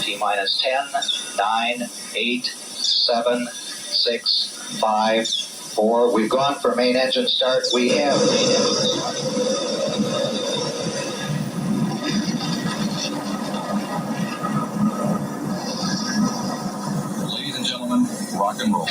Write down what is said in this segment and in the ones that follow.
T-minus 10, 9, 8, 7, 6, 5, 4. We've gone for main engine start. We have main engine start. Ladies and gentlemen, rock and roll.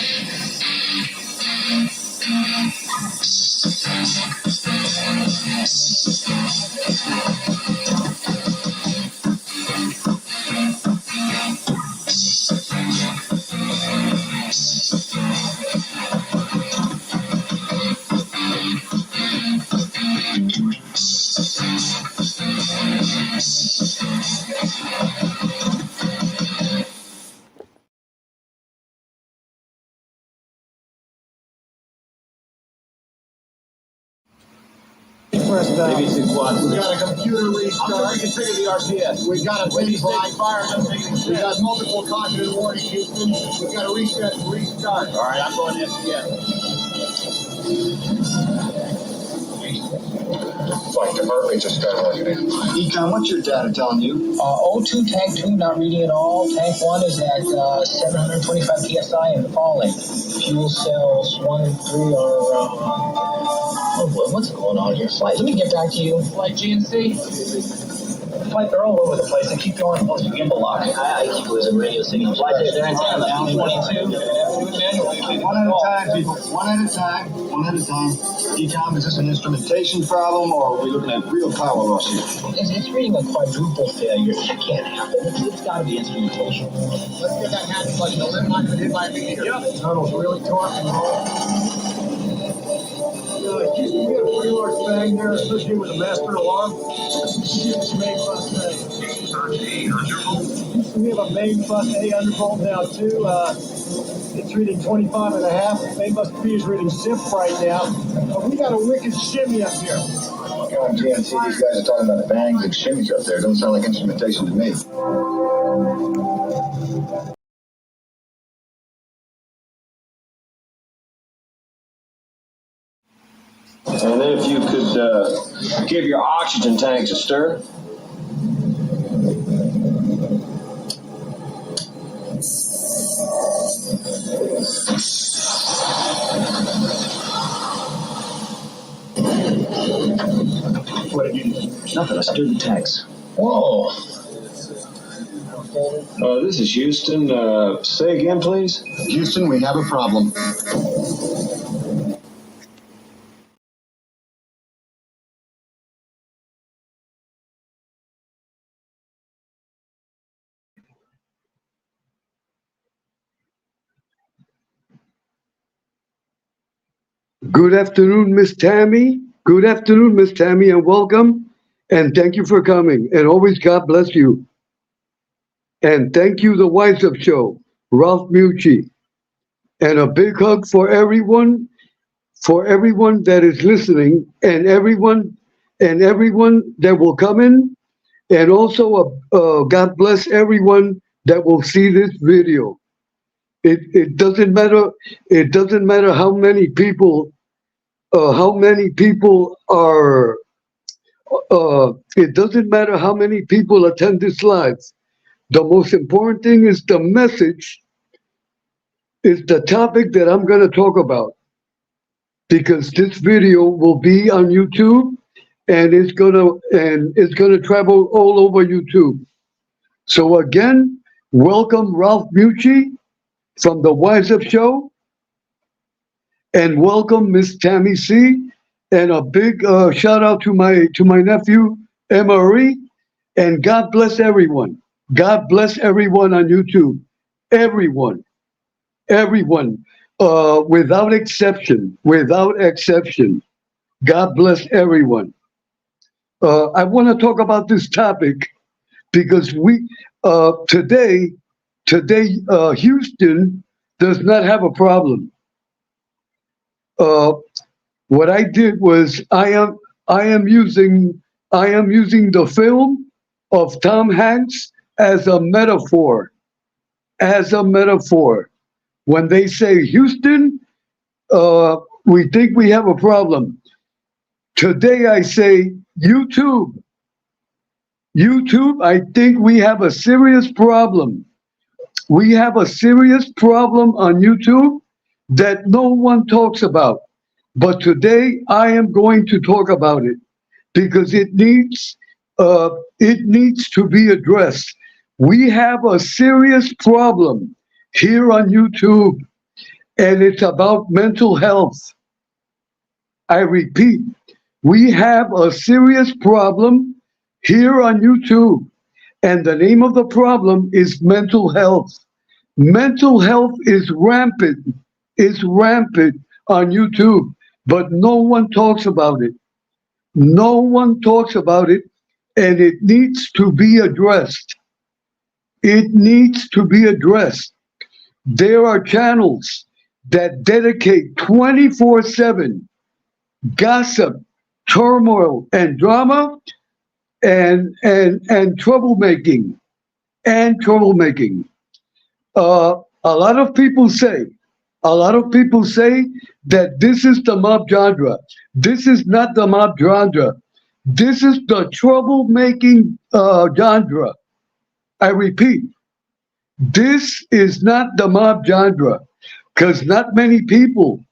Maybe too quiet. We got a computer restart. We configure the RCS. We got a mini fire. We got multiple cognitive warning, Houston. We've got a reset and restart. All right, I'm going this again. Flight department just got working. Econ, what's your data telling you? O2, tank 2, not reading at all. Tank 1 is at 725 psi and falling. Fuel cells 1 and 3 are, oh boy, what's going on here? Flight, let me get back to you. Flight GNC? Flight, they're all over the place. They keep going close to gimbal lock. I keep losing radio signals. Flight, they're antenna down 22. One at a time, people. One at a time. One at a time. Ecom, is this an instrumentation problem, or are we looking at real power loss here? It's reading a quadruple failure. That can't happen. It's got to be instrumentation. Let's get that hatch button. The lid lock hit my meter. Yep. The tunnel's really taut and Houston, we got a pretty large bang there associated with the master alarm. Main bus thing. We have a main bus A undervolt now too. It's reading 25 and a half. Main bus B is reading SIP right now. But we got a wicked shimmy up here. God, GNC, these guys are talking about bangs and shimmies up there. Don't sound like instrumentation to me. And then if you could give your oxygen tanks a stir. What did you do? Nothing. I stirred the tanks. Whoa. This is Houston. Say again, please. Houston, we have a problem. Good afternoon, Miss Tammy. Good afternoon, Miss Tammy, and welcome. And thank you for coming. And always God bless you. And thank you, The Wise Up Show, Ralph Mucci. And a big hug for everyone that is listening, and everyone that will come in. And also, God bless everyone that will see this video. It doesn't matter. It doesn't matter how many people are. It doesn't matter how many people attend this live. The most important thing is the message. Is the topic that I'm going to talk about, because this video will be on YouTube, and it's gonna travel all over YouTube. So again, welcome Ralph Mucci from The Wise Up Show, and welcome Miss Tammy C, and a big shout out to my nephew Emery, and God bless everyone. God bless everyone on YouTube. Everyone, without exception. God bless everyone. I want to talk about this topic because today Houston does not have a problem. What I did was I am using the film of Tom Hanks as a metaphor. When they say Houston, we think we have a problem. Today I say YouTube. YouTube, I think we have a serious problem. We have a serious problem on YouTube that no one talks about. But today I am going to talk about it because it needs to be addressed. We have a serious problem here on YouTube, and it's about mental health. I repeat, we have a serious problem here on YouTube, and the name of the problem is mental health. Mental health is rampant on YouTube, but no one talks about it. No one talks about it, and it needs to be addressed. It needs to be addressed. There are channels that dedicate 24/7 gossip, turmoil, and drama and troublemaking and troublemaking. A lot of people say, that this is the mob genre. This is not the mob genre. This is the troublemaking genre. I repeat, this is not the mob genre, because not many people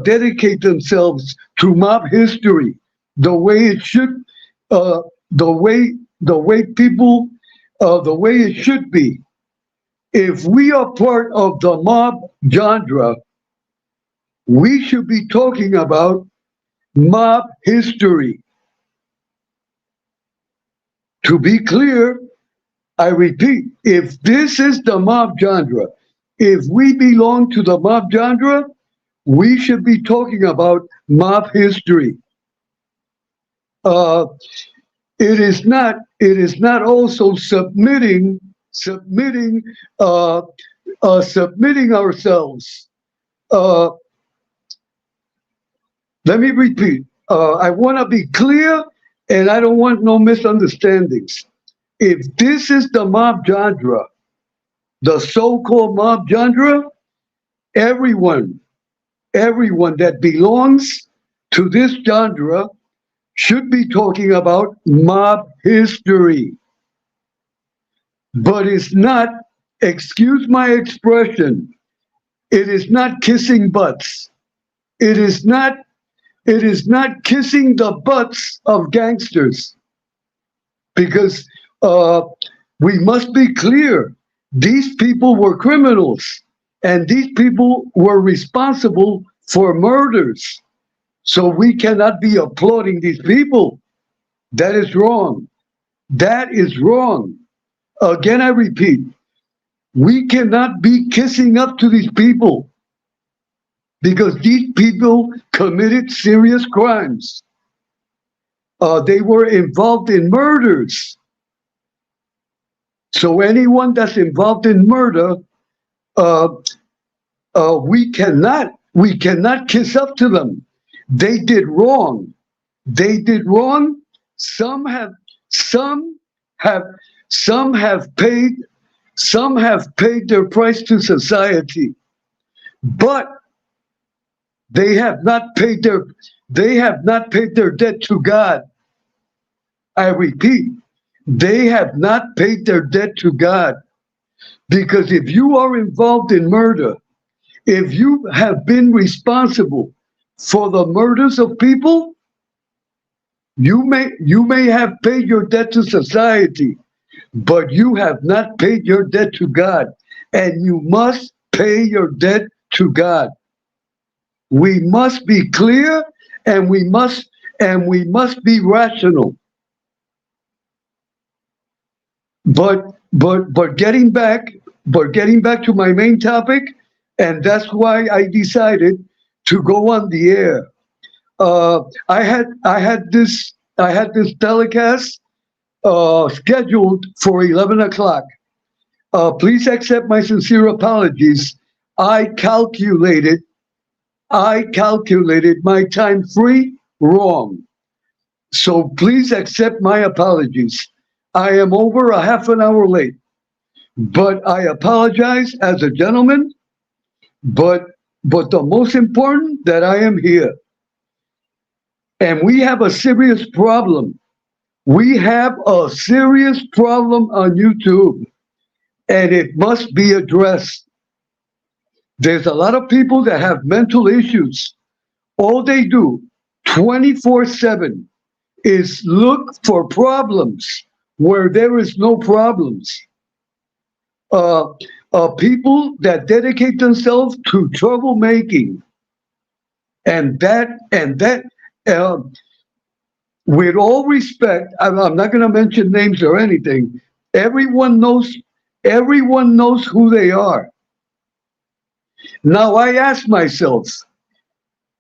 dedicate themselves to mob history the way it should, the way people, the way it should be. If we are part of the mob genre, we should be talking about mob history. To be clear, I repeat, if this is the mob genre, if we belong to the mob genre, we should be talking about mob history. It is not also submitting ourselves. Let me repeat. I want to be clear, and I don't want no misunderstandings. If this is the mob genre, the so-called mob genre, everyone that belongs to this genre should be talking about mob history. But it's not, excuse my expression, it is not kissing butts. It is not kissing the butts of gangsters. Because we must be clear, these people were criminals, and these people were responsible for murders. So we cannot be applauding these people. That is wrong. That is wrong. Again, I repeat, we cannot be kissing up to these people because these people committed serious crimes. They were involved in murders. So anyone that's involved in murder, we cannot kiss up to them. They did wrong. They did wrong. Some have paid their price to society, but they have not paid their debt to God. I repeat, they have not paid their debt to God. Because if you are involved in murder, if you have been responsible for the murders of people, you may have paid your debt to society, but you have not paid your debt to God, and you must pay your debt to God. We must be clear, and we must be rational. But getting back to my main topic, and that's why I decided to go on the air. I had this telecast scheduled for 11 o'clock. Please accept my sincere apologies. I calculated my time free wrong. So please accept my apologies. I am over a half an hour late, but I apologize as a gentleman. But the most important that I am here. And we have a serious problem We have a serious problem on YouTube, and it must be addressed. There's a lot of people that have mental issues. All they do 24/7 is look for problems where there is no problems. People that dedicate themselves to troublemaking, and that, with all respect, I'm not going to mention names or anything. Everyone knows who they are. Now I ask myself,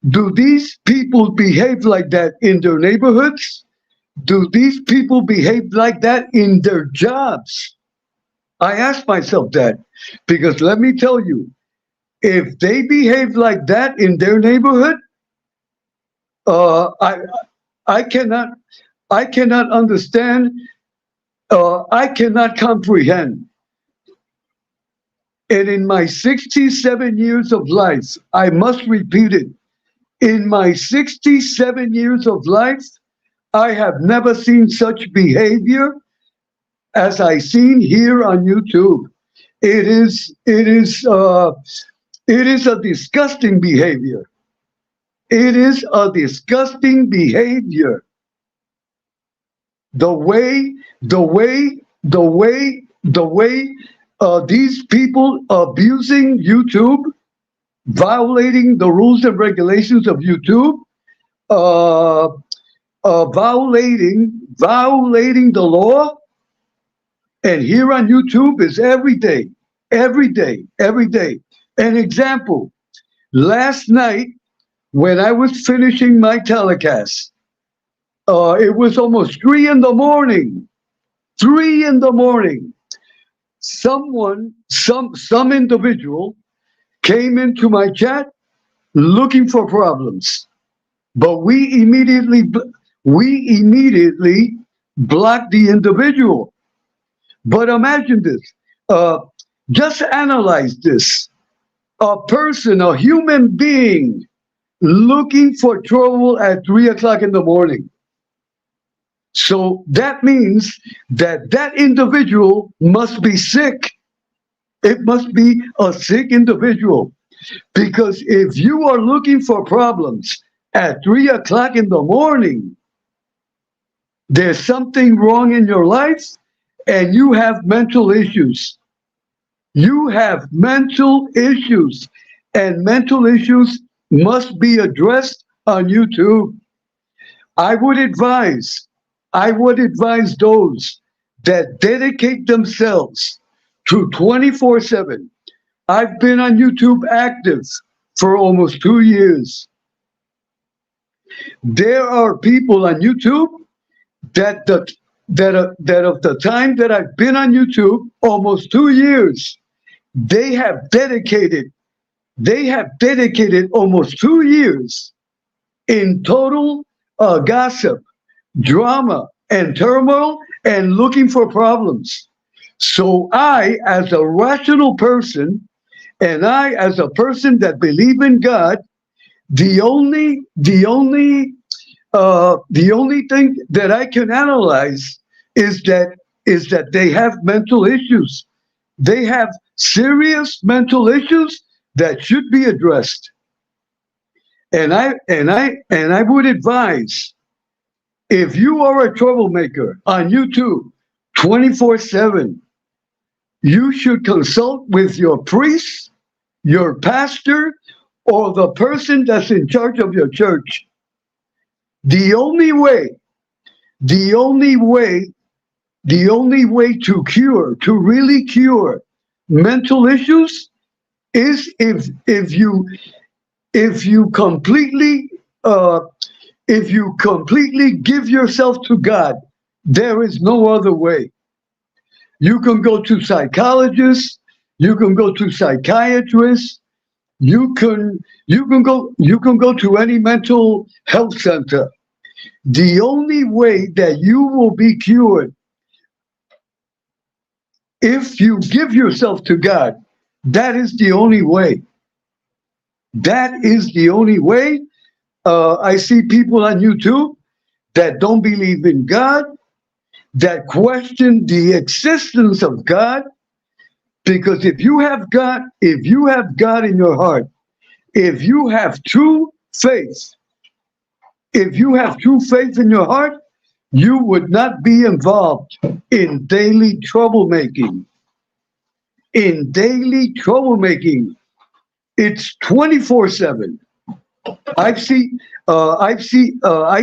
do these people behave like that in their neighborhoods? Do these people behave like that in their jobs? I ask myself that, because let me tell you, if they behave like that in their neighborhood, I cannot understand. I cannot comprehend. And in my 67 years of life, I must repeat it. In my 67 years of life, I have never seen such behavior as I seen here on YouTube. It is a disgusting behavior. It is a disgusting behavior. The way these people abusing YouTube, violating the rules and regulations of YouTube, violating the law, and here on YouTube is every day. An example: last night when I was finishing my telecast, it was almost 3 in the morning. 3 in the morning. Some individual came into my chat looking for problems, but we immediately blocked the individual. But imagine this. Just analyze this. A person, a human being, looking for trouble at 3 o'clock in the morning. So that means that individual must be sick. It must be a sick individual. Because if you are looking for problems at 3 o'clock in the morning, there's something wrong in your life, and you have mental issues. You have mental issues, and mental issues must be addressed on YouTube. I would advise those that dedicate themselves to 24/7. I've been on YouTube active for almost 2 years. There are people on YouTube that of the time that I've been on YouTube, almost 2 years, they have dedicated almost 2 years in total gossip, drama, and turmoil, and looking for problems. So I, as a rational person, and I, as a person that believes in God, the only thing that I can analyze is that they have mental issues. They have serious mental issues that should be addressed. And I would advise, if you are a troublemaker on YouTube 24/7, you should consult with your priest, your pastor, or the person that's in charge of your church. The only way to really cure mental issues is if you completely give yourself to God. There is no other way. You can go to psychologists, you can go to psychiatrists, you can go to any mental health center. The only way that you will be cured, if you give yourself to God, that is the only way. That is the only way. I see people on YouTube that don't believe in God. that question the existence of God. Because if you have God in your heart, if you have true faith, in your heart, you would not be involved in daily troublemaking. It's 24/7. I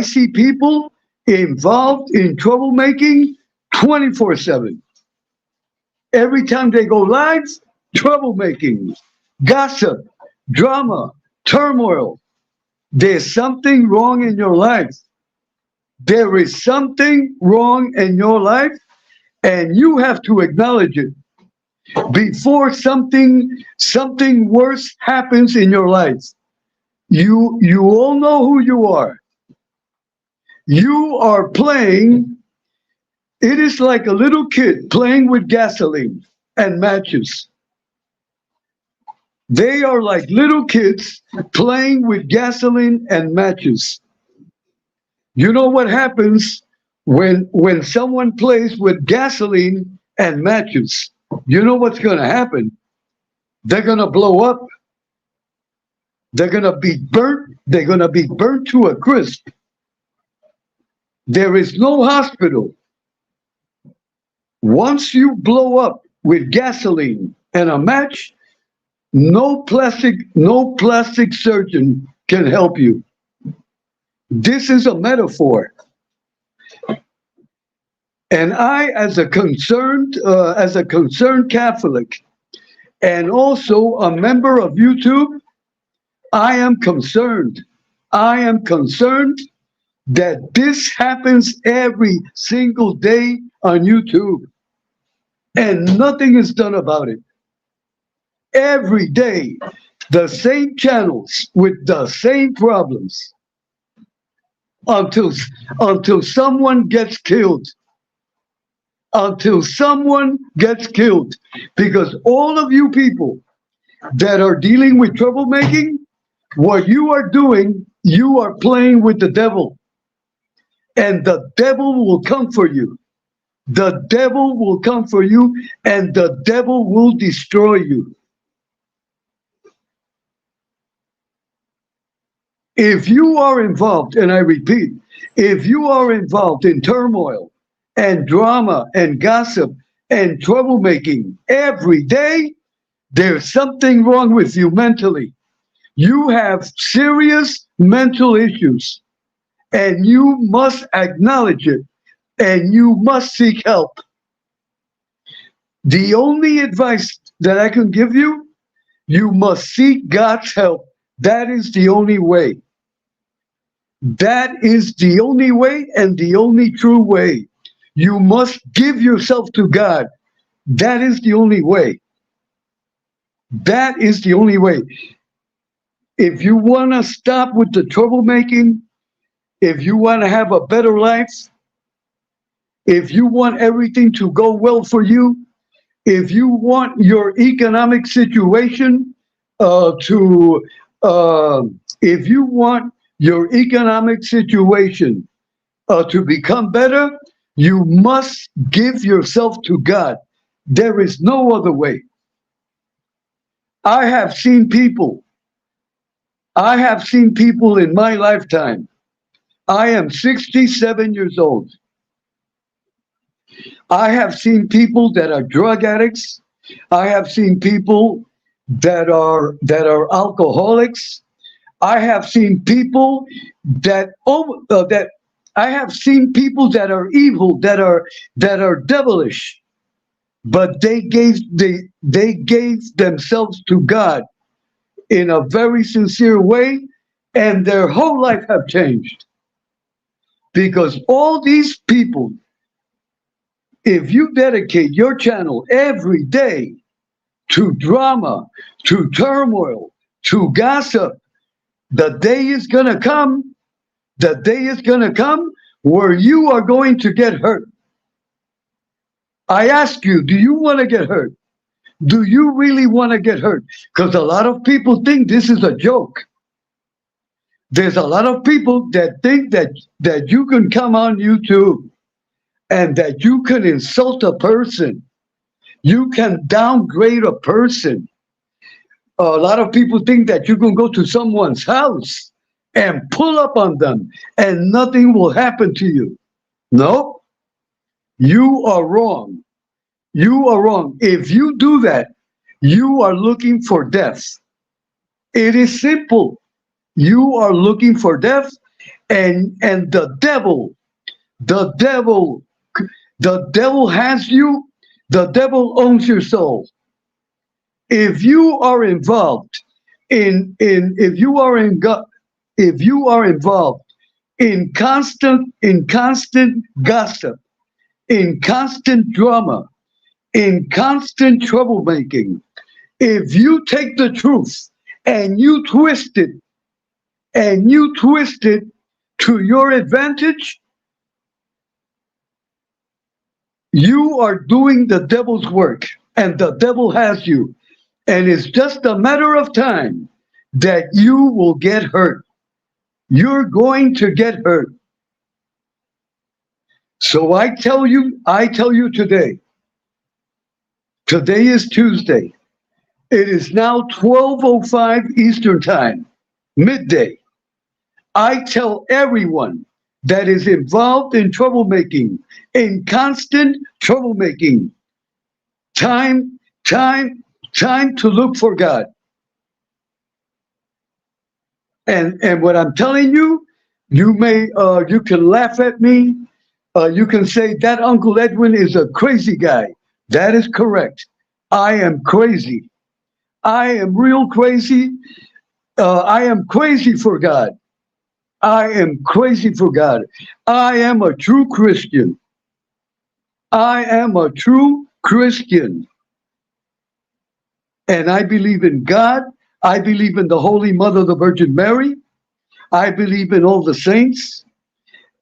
see people involved in troublemaking 24/7. Every time they go live, troublemaking, gossip, drama, turmoil. There's something wrong in your life. There is something wrong in your life, and you have to acknowledge it before something worse happens in your life. You all know who you are. You are playing. It is like a little kid playing with gasoline and matches. They are like little kids playing with gasoline and matches. You know what happens when someone plays with gasoline and matches? You know what's going to happen? They're going to blow up. They're going to be burnt. They're going to be burnt to a crisp. There is no hospital. Once you blow up with gasoline and a match, no plastic surgeon can help you. This is a metaphor. And I, as a concerned Catholic, and also a member of YouTube, I am concerned. That this happens every single day on YouTube, and nothing is done about it. Every day, the same channels with the same problems until someone gets killed. Because all of you people that are dealing with troublemaking, what you are doing, you are playing with the devil. And the devil will come for you. The devil will come for you, and the devil will destroy you. If you are involved, and I repeat, if you are involved in turmoil and drama and gossip and troublemaking every day, there's something wrong with you mentally. You have serious mental issues, and you must acknowledge it, and you must seek help. The only advice that I can give you, you must seek God's help. That is the only way. That is the only way and the only true way. You must give yourself to God. That is the only way. That is the only way. If you want to stop with the troublemaking, if you want to have a better life, if you want everything to go well for you, if you want your economic situation to become better, you must give yourself to God. There is no other way. I have seen people in my lifetime. I am 67 years old. I have seen people that are drug addicts. I have seen people that are alcoholics. I have seen people that are evil, that are devilish, but they gave themselves to God in a very sincere way, and their whole life have changed. Because all these people, if you dedicate your channel every day to drama, to turmoil, to gossip, the day is going to come where you are going to get hurt. I ask you, do you want to get hurt? Do you really want to get hurt? Because a lot of people think this is a joke. There's a lot of people that think that you can come on YouTube and that you can insult a person. You can downgrade a person. A lot of people think that you can go to someone's house and pull up on them and nothing will happen to you. No, you are wrong. You are wrong. If you do that, you are looking for death. It is simple. You are looking for death, and the devil has you. The devil owns your soul. If you are involved if you are involved in constant gossip, in constant drama, in constant troublemaking, if you take the truth and you twist it to your advantage, you are doing the devil's work, and the devil has you. And it's just a matter of time that you will get hurt. You're going to get hurt. So I tell you today is Tuesday. It is now 12:05 Eastern Time, midday. I tell everyone that is involved in troublemaking, in constant troublemaking, time to look for God. And what I'm telling you, you can laugh at me. You can say that Uncle Edwin is a crazy guy. That is correct. I am crazy. I am real crazy. I am crazy for God. I am crazy for God. I am a true Christian. I am a true Christian. And I believe in God. I believe in the Holy Mother, the Virgin Mary. I believe in all the saints.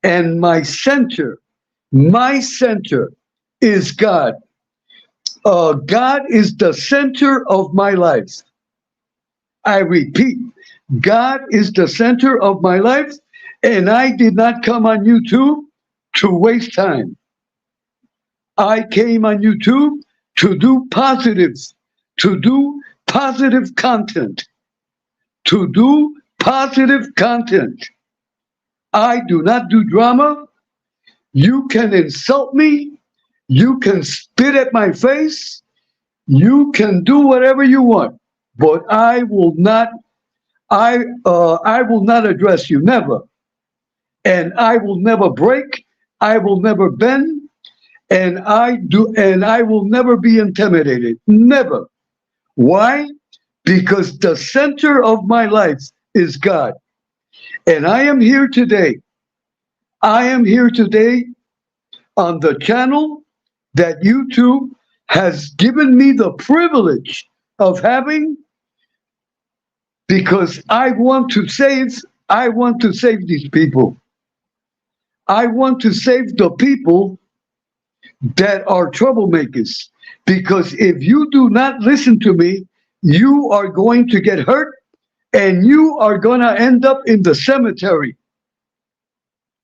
And my center is God. God is the center of my life. I repeat, God is the center of my life, and I did not come on YouTube to waste time. I came on YouTube to do positive content. To do positive content. I do not do drama. You can insult me. You can spit at my face. You can do whatever you want, but I will not address you, never. And I will never break. I will never bend. And I will never be intimidated. Never. Why? Because the center of my life is God. And I am here today. I am here today on the channel that YouTube has given me the privilege of having, because I want to save these people. I want to save the people that are troublemakers. Because if you do not listen to me, you are going to get hurt, and you are going to end up in the cemetery.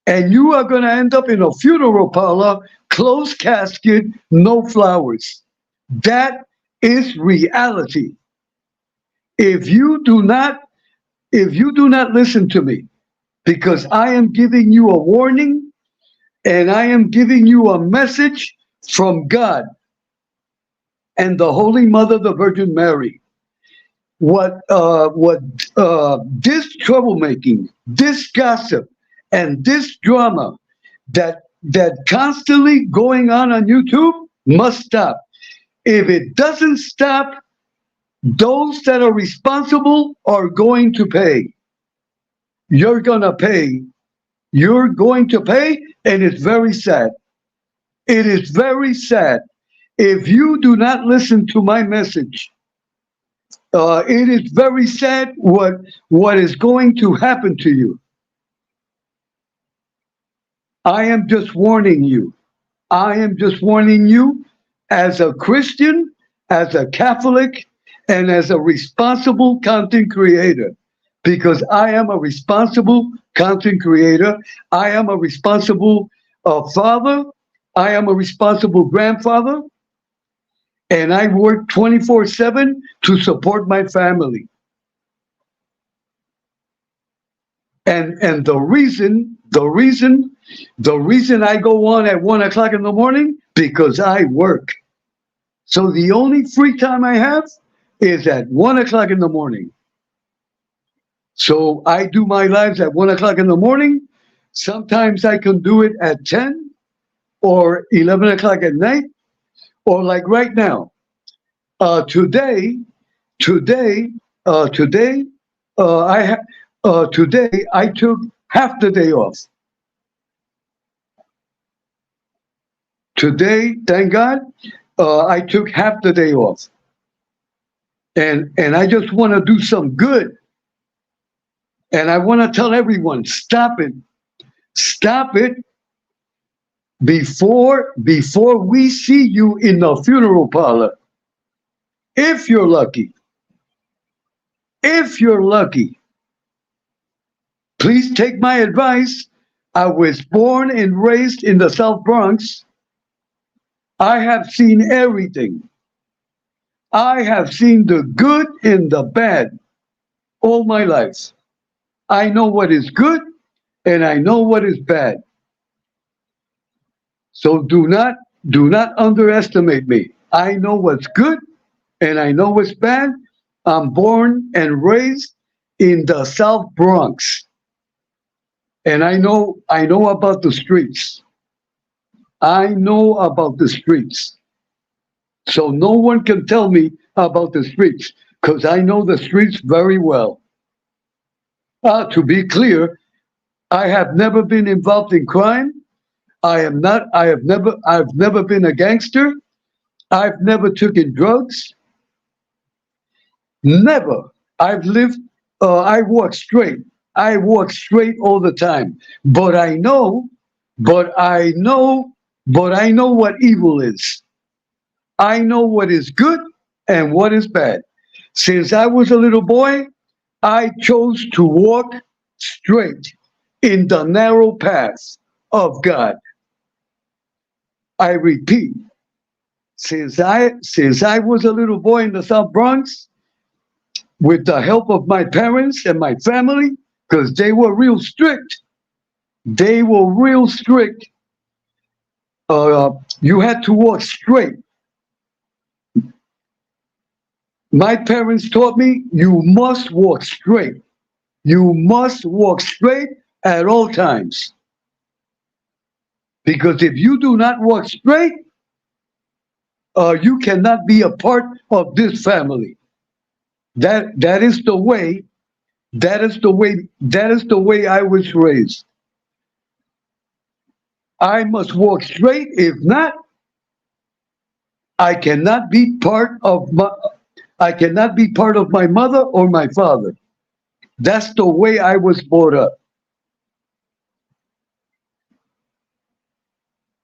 And you are going to end up in a funeral parlor, closed casket, no flowers. That is reality. If you do not listen to me, because I am giving you a warning, and I am giving you a message from God and the Holy Mother, the Virgin Mary. What this troublemaking, this gossip, and this drama that constantly going on YouTube must stop. If it doesn't stop, those that are responsible are going to pay. You're gonna pay. You're going to pay, and it's very sad. It is very sad. If you do not listen to my message, it is very sad what is going to happen to you. I am just warning you. I am just warning you as a Christian, as a Catholic, and as a responsible content creator. Because I am a responsible content creator. I am a responsible father. I am a responsible grandfather, and I work 24/7 to support my family. And the reason I go on at 1 o'clock in the morning, because I work. So the only free time I have is at 1 o'clock in the morning. So I do my lives at 1 o'clock in the morning. Sometimes I can do it at 10 or 11 o'clock at night, or like right now. Today, today, today, today I took half the day off. Today, thank God, I took half the day off, and I just want to do some good. And I want to tell everyone, stop it before we see you in the funeral parlor. If you're lucky, please take my advice. I was born and raised in the South Bronx. I have seen everything. I have seen the good and the bad all my life. I know what is good and I know what is bad. So do not underestimate me. I know what's good and I know what's bad. I'm born and raised in the South Bronx. And I know about the streets. I know about the streets. So no one can tell me about the streets, because I know the streets very well. To be clear, I have never been involved in crime. I've never been a gangster. I've never taken drugs. Never. I walk straight. I walk straight all the time. But I know what evil is. I know what is good and what is bad. Since I was a little boy, I chose to walk straight in the narrow path of God. I repeat, since I was a little boy in the South Bronx, with the help of my parents and my family, because they were real strict. They were real strict. You had to walk straight. My parents taught me you must walk straight. You must walk straight at all times. Because if you do not walk straight, you cannot be a part of this family. That is the way I was raised. I must walk straight. If not, I cannot be part of my mother or my father. That's the way I was brought up.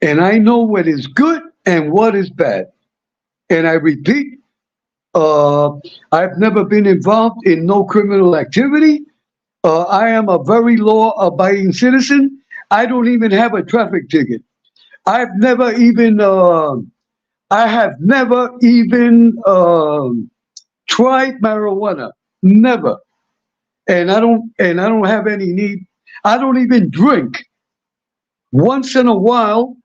And I know what is good and what is bad. And I repeat, I've never been involved in no criminal activity. I am a very law-abiding citizen. I don't even have a traffic ticket. I have never even tried marijuana. Never. And I don't have any need. I don't even drink. Once in a while,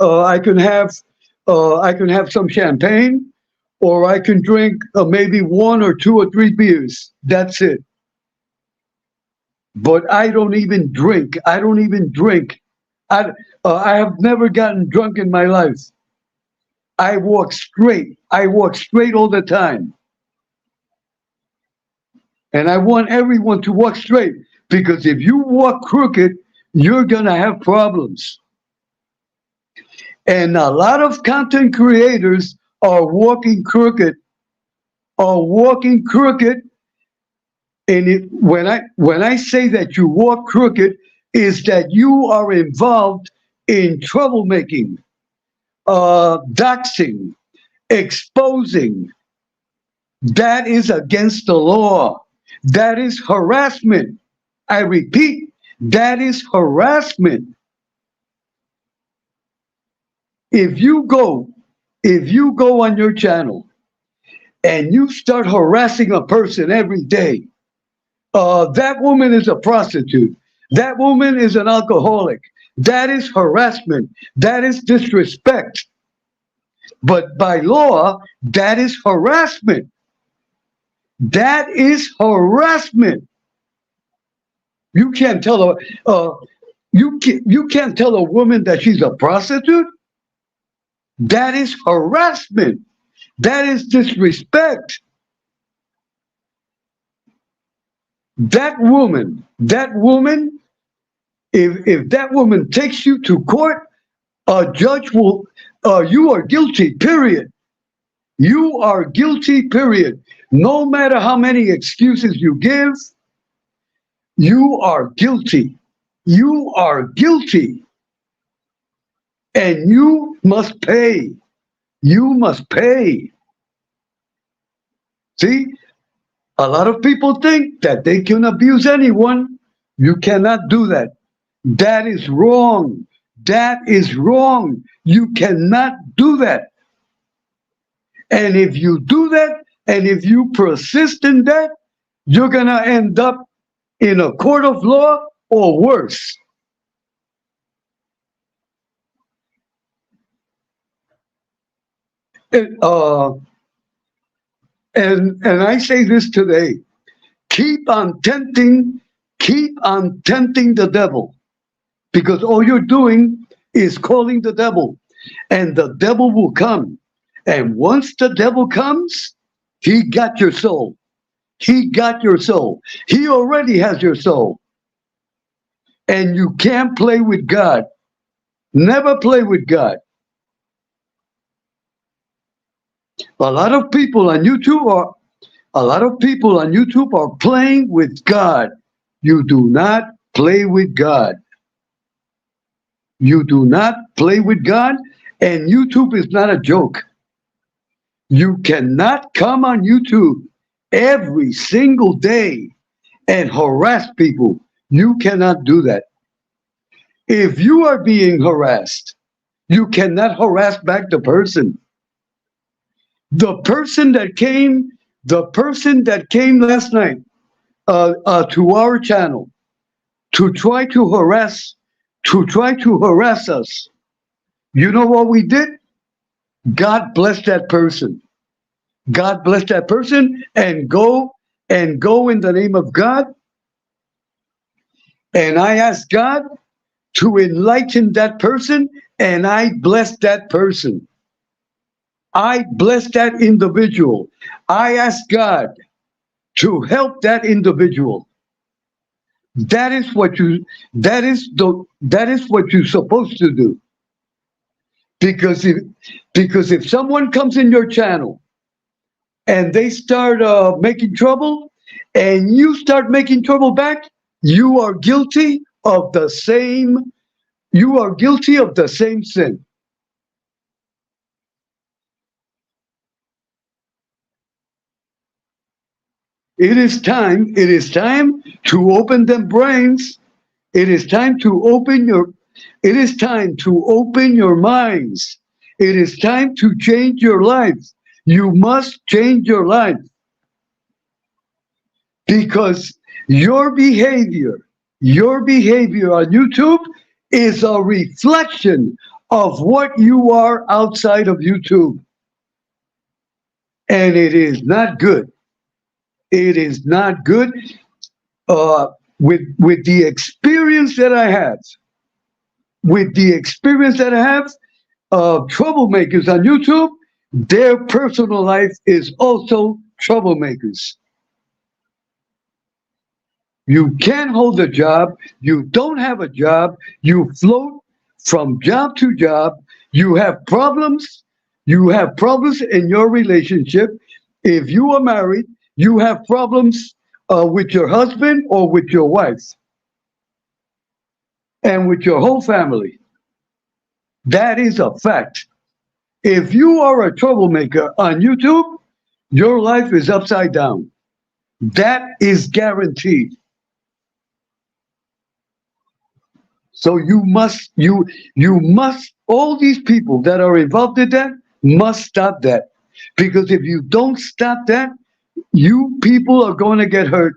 I can have some champagne, or I can drink maybe 1 or 2 or 3 beers. That's it. But I don't even drink. I have never gotten drunk in my life. I walk straight. I walk straight all the time. And I want everyone to walk straight, because if you walk crooked, you're going to have problems. And a lot of content creators are walking crooked. And when I say that you walk crooked, is that you are involved in troublemaking, doxing, exposing. That is against the law. That is harassment. I repeat, that is harassment. If you go on your channel and you start harassing a person every day, that woman is a prostitute. That woman is an alcoholic. That is harassment. That is disrespect. But by law, that is harassment. That is harassment. You can't tell you can't tell a woman that she's a prostitute. That is harassment. That is disrespect. That woman, if that woman takes you to court, a judge will, you are guilty, period. You are guilty, period. No matter how many excuses you give, you are guilty. You are guilty. And you must pay. You must pay. See, a lot of people think that they can abuse anyone. You cannot do that. That is wrong. That is wrong. You cannot do that. And if you do that, and if you persist in that, you're going to end up in a court of law or worse. And I say this today, keep on tempting the devil, because all you're doing is calling the devil, and the devil will come. And once the devil comes, he got your soul. He got your soul. He already has your soul. And you can't play with God. Never play with God. A lot of people on YouTube are playing with God. You do not play with God. You do not play with God, and YouTube is not a joke. You cannot come on YouTube every single day and harass people. You cannot do that. If you are being harassed, you cannot harass back the person. The person that came last night to our channel to try to harass us. You know what we did? God bless that person. God bless that person, and go in the name of God. And I ask God to enlighten that person, and I bless that person. I bless that individual. I ask God to help that individual. That is what you're supposed to do. Because if someone comes in your channel and they start making trouble, and you start making trouble back, you are guilty of the same sin. It is time to open them brains. It is time to open your minds. It is time to change your life. You must change your life. Because your behavior on YouTube is a reflection of what you are outside of YouTube. And it is not good. It is not good. With the experience that I have, troublemakers on YouTube, their personal life is also troublemakers. You can't hold a job. You don't have a job. You float from job to job. You have problems. You have problems in your relationship. If you are married, you have problems with your husband or with your wife and with your whole family. That is a fact. If you are a troublemaker on YouTube, your life is upside down. That is guaranteed. So you must, all these people that are involved in that must stop that. Because if you don't stop that, you people are going to get hurt.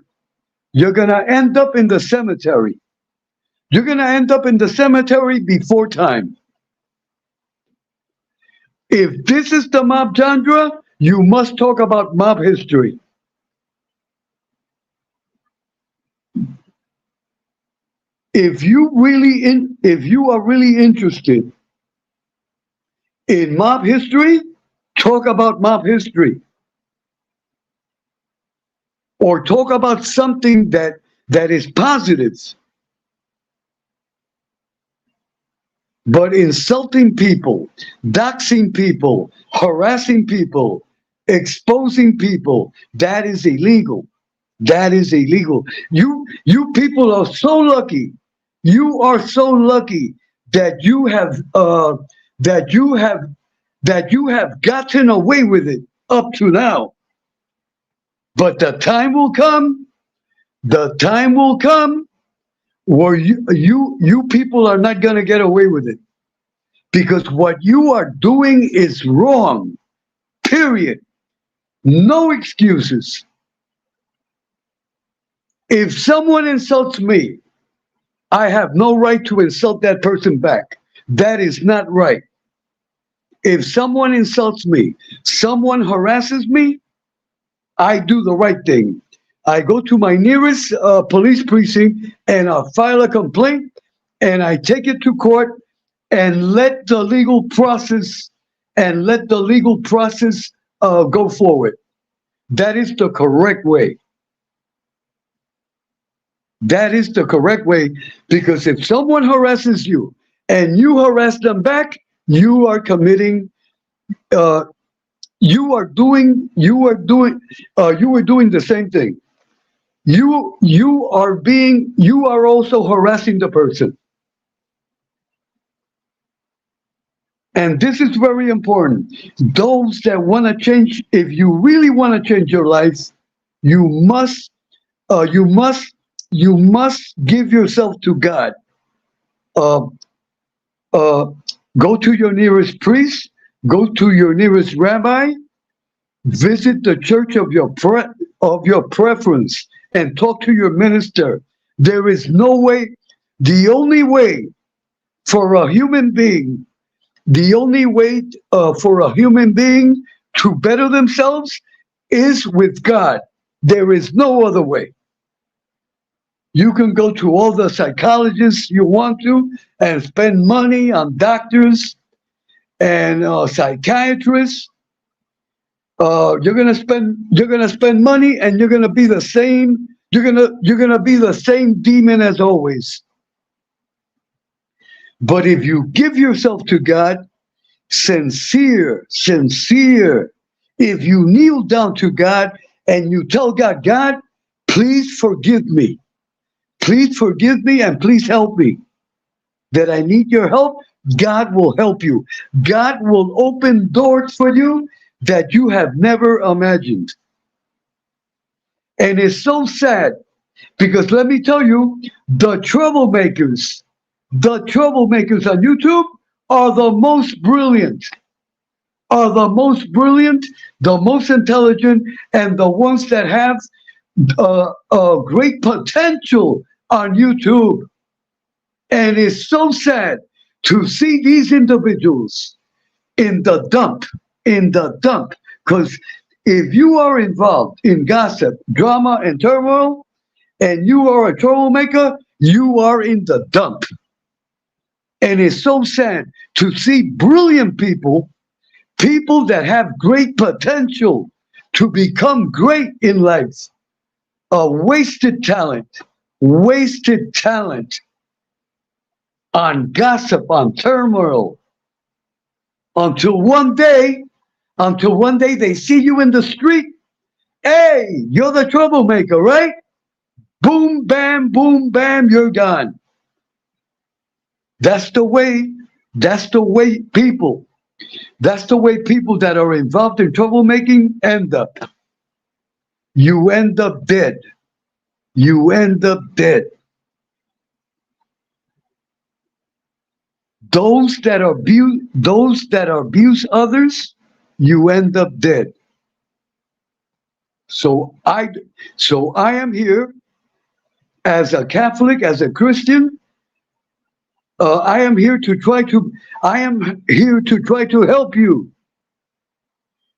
You're going to end up in the cemetery. You're going to end up in the cemetery before time. If this is the mob genre, you must talk about mob history. If you are really interested in mob history, talk about mob history. Or talk about something that is positive. But insulting people, doxing people, harassing people, exposing people, that is illegal. That is illegal. You people are so lucky. You are so lucky that you have gotten away with it up to now. But the time will come where you people are not going to get away with it. Because what you are doing is wrong. Period. No excuses. If someone insults me, I have no right to insult that person back. That is not right. If someone insults me, someone harasses me, I do the right thing. I go to my nearest police precinct and I file a complaint and I take it to court and let the legal process go forward. That is the correct way. That is the correct way, because if someone harasses you and you harass them back, you are committing you are doing the same thing. You are also harassing the person. And this is very important. Those that want to change, if you really want to change your life, you must give yourself to God. Go to your nearest priest, go to your nearest rabbi, visit the church of your preference, and talk to your minister. There is no way. The only way for a human being to better themselves is with God. There is no other way. You can go to all the psychologists you want to and spend money on doctors and psychiatrists. You're gonna spend money, and you're gonna be the same. You're gonna be the same demon as always. But if you give yourself to God, sincere, if you kneel down to God and you tell God, God, please forgive me. Please forgive me and please help me. That I need your help, God will help you. God will open doors for you that you have never imagined. And it's so sad, because let me tell you, the troublemakers on YouTube are the most brilliant, the most intelligent, and the ones that have great potential on YouTube. And it's so sad to see these individuals in the dump, because if you are involved in gossip, drama, and turmoil, and you are a troublemaker, you are in the dump. And it's so sad to see brilliant people that have great potential to become great in life, wasted talent on gossip, on turmoil, until one day they see you in the street. Hey, you're the troublemaker, right? Boom, bam, you're gone. That's the way people that are involved in troublemaking end up. You end up dead. Those that abuse others, you end up dead. So I am here as a Catholic, as a Christian. I am here to try to help you.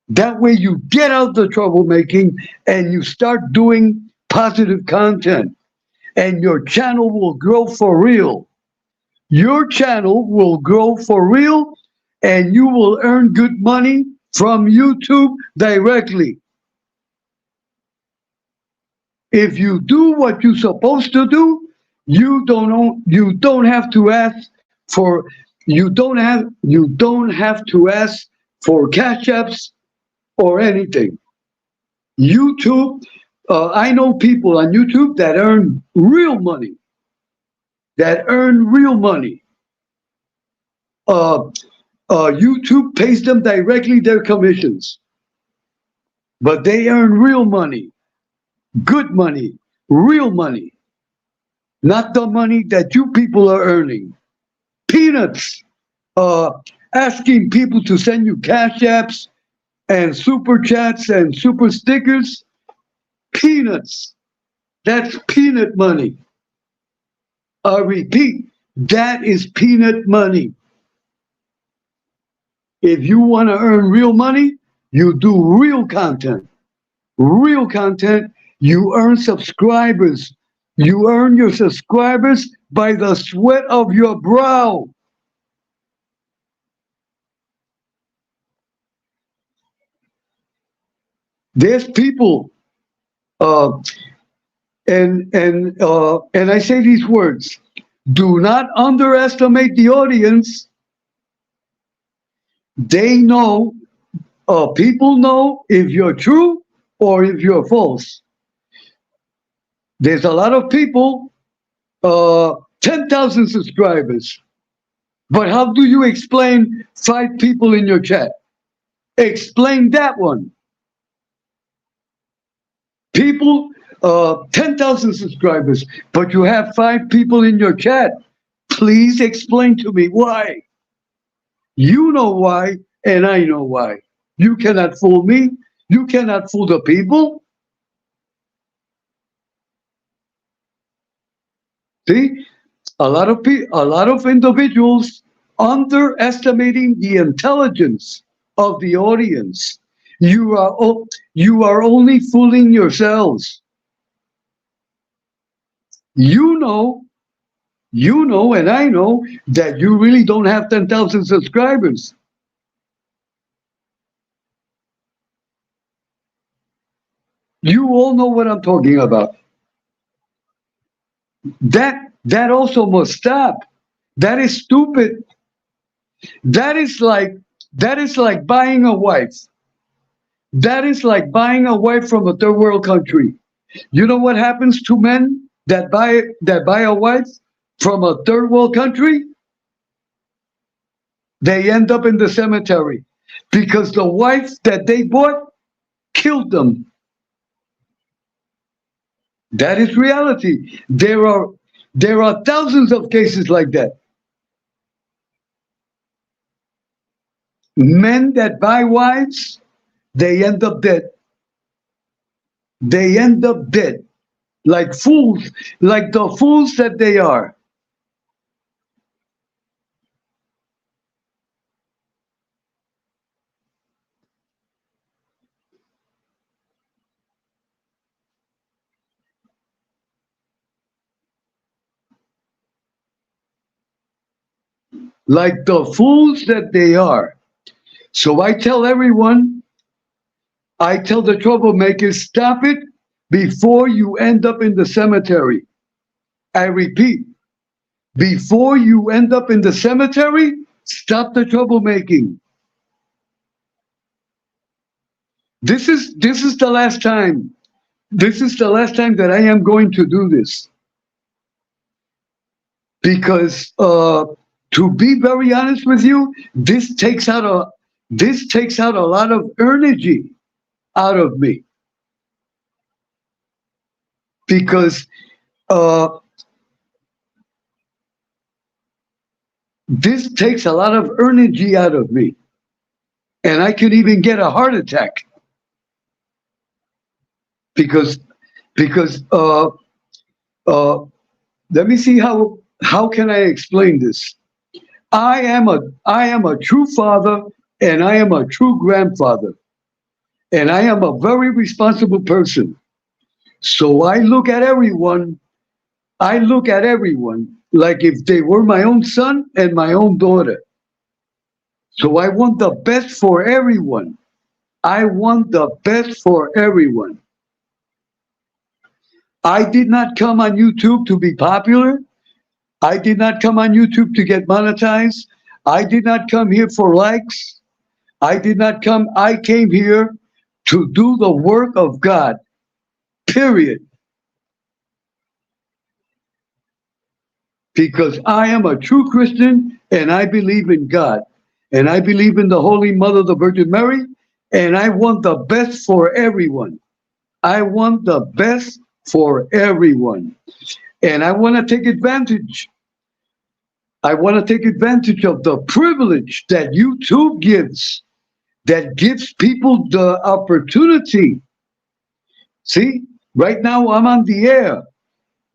That way you get out the troublemaking and you start doing positive content, and your channel will grow for real. Your channel will grow for real, and you will earn good money from YouTube directly. If you do what you're supposed to do, you don't have to ask for you don't have to ask for cash apps or anything. YouTube, I know people on YouTube that earn real money. That earn real money. YouTube pays them directly their commissions, but they earn real money, good money, real money, not the money that you people are earning. Peanuts. Asking people to send you cash apps and super chats and super stickers. Peanuts. That's peanut money. I repeat, that is peanut money. If you want to earn real money, you do real content. Real content, you earn subscribers. You earn your subscribers by the sweat of your brow. There's people, and I say these words: do not underestimate the audience. They know, people know if you're true or if you're false. There's a lot of people, 10,000 subscribers. But how do you explain 5 people in your chat? Explain that one. People, 10,000 subscribers, but you have 5 people in your chat. Please explain to me why. You know why, and I know why. You cannot fool me. You cannot fool the people. See, a lot of individuals underestimating the intelligence of the audience. You are only fooling yourselves. You know, and I know that you really don't have 10,000 subscribers. You all know what I'm talking about. That also must stop. That is stupid. That is like buying a wife. That is like buying a wife from a third world country. You know what happens to men that buy a wife from a third world country? They end up in the cemetery because the wife that they bought killed them. That is reality. There are thousands of cases like that. Men that buy wives, they end up dead. They end up dead. Like fools, like the fools that they are. Like the fools that they are. So I tell everyone, I tell the troublemakers, stop it before you end up in the cemetery. I repeat, before you end up in the cemetery, stop the troublemaking. This is the last time. This is the last time that I am going to do this. Because to be very honest with you, this takes out a lot of energy out of me. Because this takes a lot of energy out of me. And I could even get a heart attack because uh, let me see how can I explain this. I am a true father, and I am a true grandfather, and I am a very responsible person. So I look at everyone. I look at everyone like if they were my own son and my own daughter. So I want the best for everyone. I want the best for everyone. I did not come on YouTube to be popular. I did not come on YouTube to get monetized. I did not come here for likes. I came here to do the work of God, period. Because I am a true Christian and I believe in God. And I believe in the Holy Mother, the Virgin Mary, and I want the best for everyone. I want the best for everyone. And I want to take advantage. I want to take advantage of the privilege that YouTube gives, that gives people the opportunity. See, right now I'm on the air,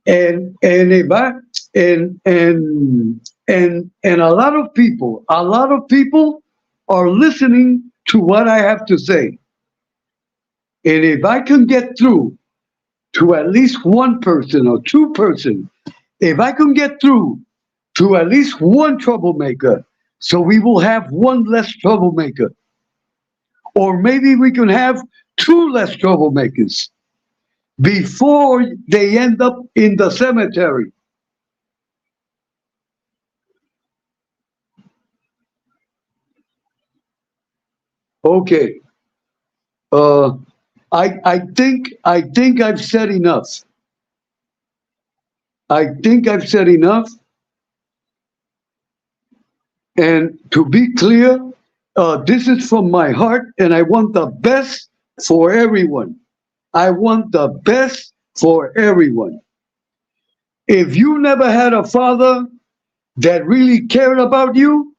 and if I and a lot of people are listening to what I have to say. And if I can get through to at least one person or two person, if I can get through to at least one troublemaker, so we will have one less troublemaker. Or maybe we can have two less troublemakers before they end up in the cemetery. Okay. Uh, I think I've said enough. I think I've said enough. And to be clear, this is from my heart, and I want the best for everyone. I want the best for everyone. If you never had a father that really cared about you,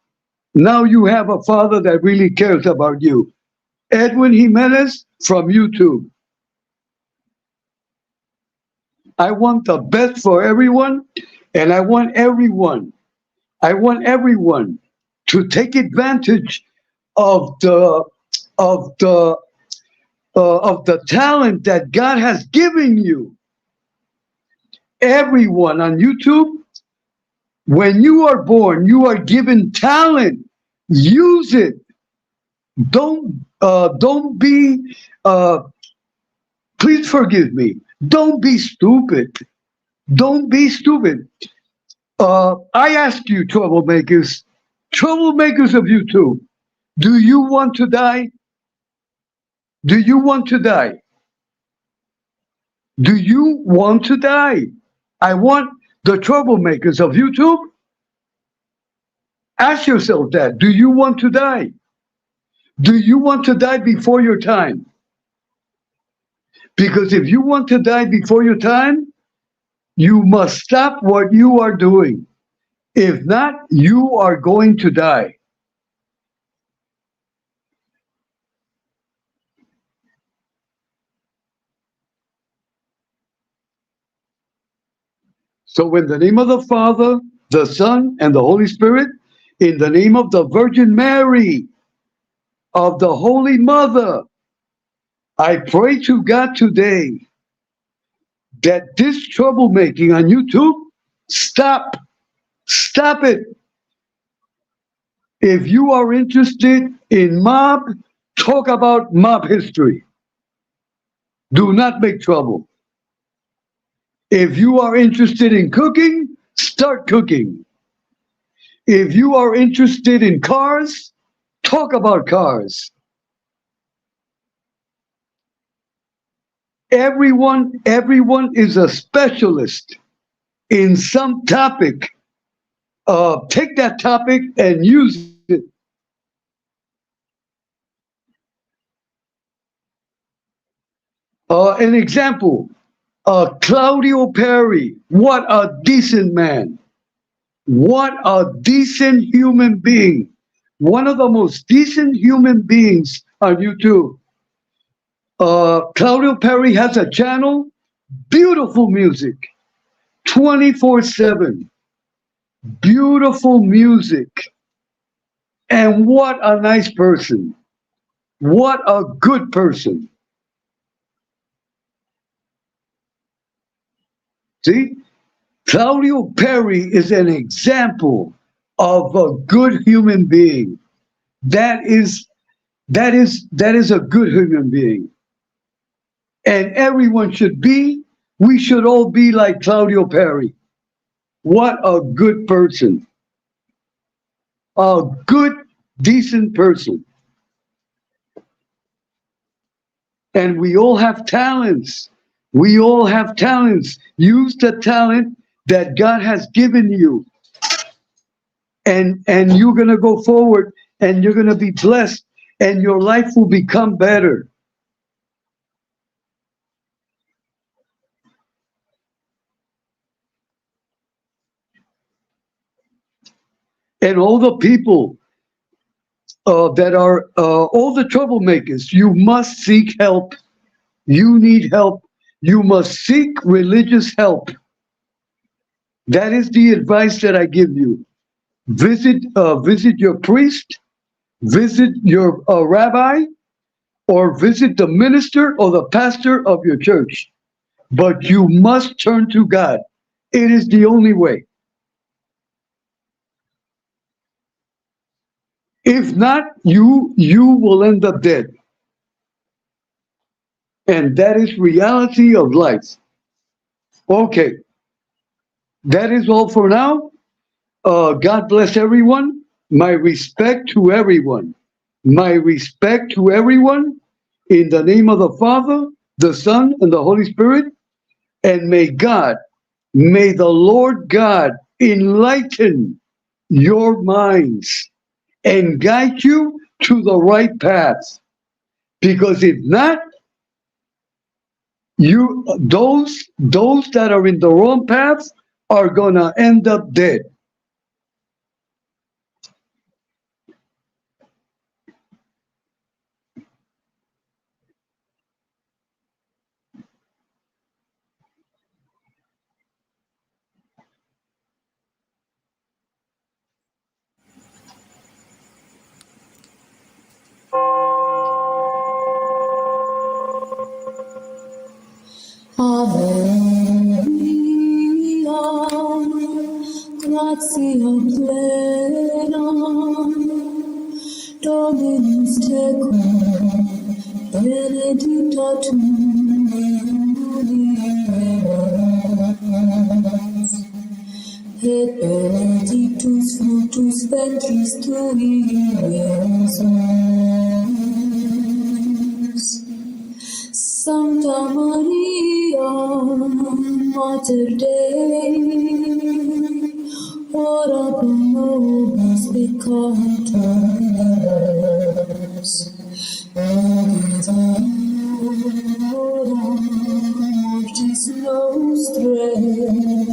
now you have a father that really cares about you. Edwin Jimenez from YouTube. I want the best for everyone, and I want everyone to take advantage of the talent that God has given you. Everyone on YouTube, when you are born, you are given talent. Use it. Don't be. Please forgive me. Don't be stupid. Don't be stupid. I ask you, troublemakers of YouTube, do you want to die? Do you want to die? Do you want to die? I want the troublemakers of YouTube. Ask yourself that. Do you want to die? Do you want to die before your time? Because if you want to die before your time, you must stop what you are doing. If not, you are going to die. So in the name of the Father, the Son, and the Holy Spirit, in the name of the Virgin Mary, of the Holy Mother, I pray to God today that this troublemaking on YouTube, stop. Stop it. If you are interested in mob, talk about mob history. Do not make trouble. If you are interested in cooking, start cooking. If you are interested in cars, talk about cars. Everyone is a specialist in some topic. Take that topic and use it. An example, Claudio Perry, what a decent man. What a decent human being. One of the most decent human beings on YouTube. Claudio Perry has a channel, beautiful music, 24/7, beautiful music. And what a nice person. What a good person. See, Claudio Perry is an example of a good human being. That is a good human being. And everyone should be, we should all be like Claudio Perry. What a good person. A good, decent person. And we all have talents. We all have talents. Use the talent that God has given you. And you're going to go forward and you're going to be blessed and your life will become better. And all the people that are all the troublemakers, you must seek help. You need help. You must seek religious help. That is the advice that I give you. Visit your priest, visit your rabbi, or visit the minister or the pastor of your church. But you must turn to God. It is the only way. If not, you will end up dead. And that is reality of life. Okay. That is all for now. God bless everyone. My respect to everyone. My respect to everyone. In the name of the Father, the Son, and the Holy Spirit. And may the Lord God enlighten your minds and guide you to the right path. Because if not, those that are in the wrong path are gonna end up dead. Ave Maria, gratia plena, Dominus tecum, benedicta tu in mulieribus, et benedictus fructus ventris tui, Iesus. Sancta Maria, Mater Dei, ora pro nobis peccatoribus, et in hora mortis nostrae.